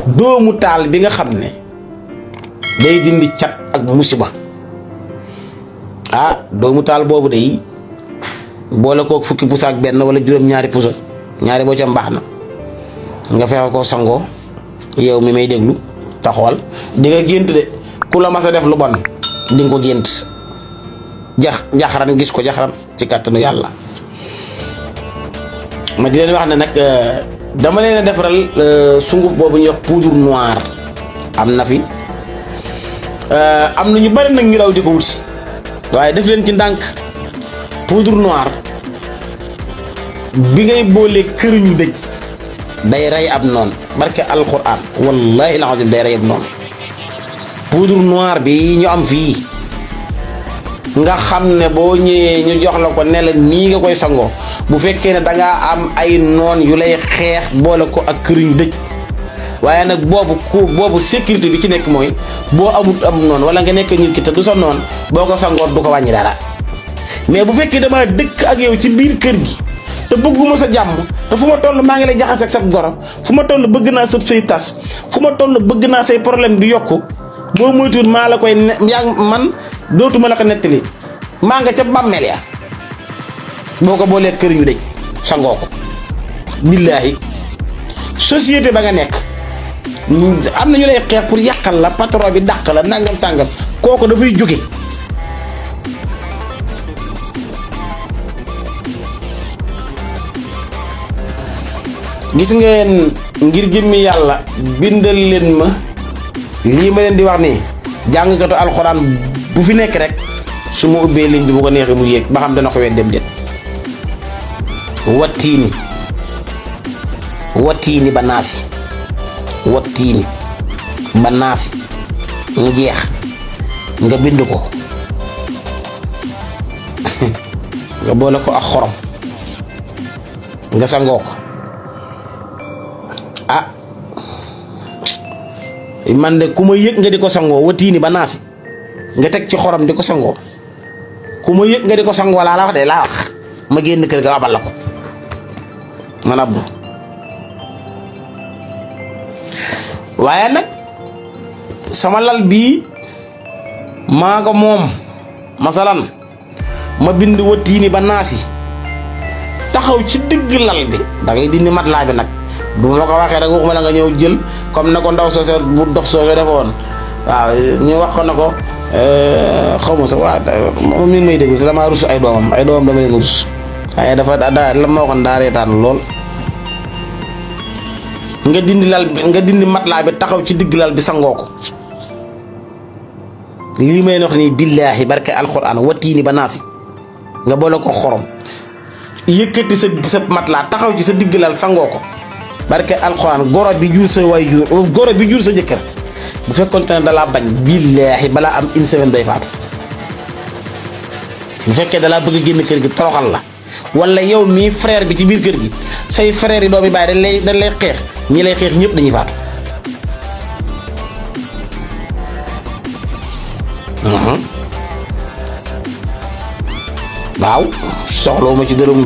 doomu taal bi nga xam ne day dindi cat ak musiba doomu taal boobu day boole kook fukki pusa ak benn wala juróom-ñaari pusa ñaari boo ca mbaax na nga fexe ko sangoo yow mi may déglu taxawal di nga gént de ku la mas a def lu bon di nga ko gént jaxaran gis ko jaxaran ci kàttanu yàlla. ma di leen wax ne nag dama leen a defaral sunguf boobu ñuy wax poudre noire am na fi am na ñu bari nag ñu daw di ko wut waaye def leen ci ndànk. poudre noire bi ngay boolee këriñu dëj day rey ab noon barke alquran wallahi alazim day rey ab noon. poudre noire bi ñu am fii nga xam ne boo ñëwee ñu jox la ko ne la nii nga koy sangoo bu fekkee ne dangaa am ay noon yu lay xeex boole ko ak këriñu dëj waaye nag boobu sécurité bi ci nekk mooy boo amut am noon wala nga nekk nit ki te du sa noon boo ko sangoo du ko wàññi dara. mais bu fekkee dama dëkk ak yow ci biir kër gi te bëgguma sa jàmm te fu ma toll maa ngi lay jaxase ak sa goro fu ma toll bëgg naa sa say tas fu ma toll bëgg naa say problème di yokku boo moytuwul maa la koy man dootuma la ko nettali maa nga ca bàmmeel ya boo ko boolee kër yu dëj sangoo ko. billaahi société ba nga nekk am na ñu lay xeex pour yàqal la patron bi dàq la nangam sàngam kooku dafay jóge. gis ngeen ngir jëmmi yàlla bindal leen ma lii ma leen di wax nii jàngkatu alxuraan bu fi nekk rek su ma ubbee ligne bi bu ko neexee mu yéeg ba xam dana ko wet dem déet. wattiini ba naasi wattiini ba naasi mu jeex nga bind ko nga boole ko ak xorom nga sangoo ko. man de ku ma yëg nga di ko sangoo watiini ba naasi nga teg ci xorom di ko sangoo ku ma yëg nga di ko sangoo laa la wax de laa wax ma génn kër ga abal la ko man Abdou. waaye nag sama lal bii maa ko moom masalan ma bind watiini ba naasi taxaw ci digg lal bi da ngay dindi matelas bi nag du ma ko waxee rek waxuma la nga ñëw jël comme na ko ndaw soose bu dox soose defoon waaw ñu wax ko na ko xaw ma sax waaw moom mi ngi may déglu te damaa rus ay doomam dama leen rus waaye dafa la ma waxoon daa reetaan lool. nga dindi matelas bi taxaw ci digg lal bi sangoo ko lii may wax nii billaahi barke alxuraan watiini ba naasi nga boole ko xorom yëkkati sa matelas taxaw ci sa digg lal sangoo ko. barke alxuraan goro bi jur sa waay jur goro bi jur sa jëkkër bu fekkoon te ne dalaa bañ billaahi balaa am une semaine day faatu. bu fekkee dalaa bëgg génn kër gi toroxal la wala yow mii frère bi ci biir kër gi say frère yi doomi baay dañ lay xeex ñi lay xeex ñëpp dañuy faatu. waaw soxlawuma ci dërëm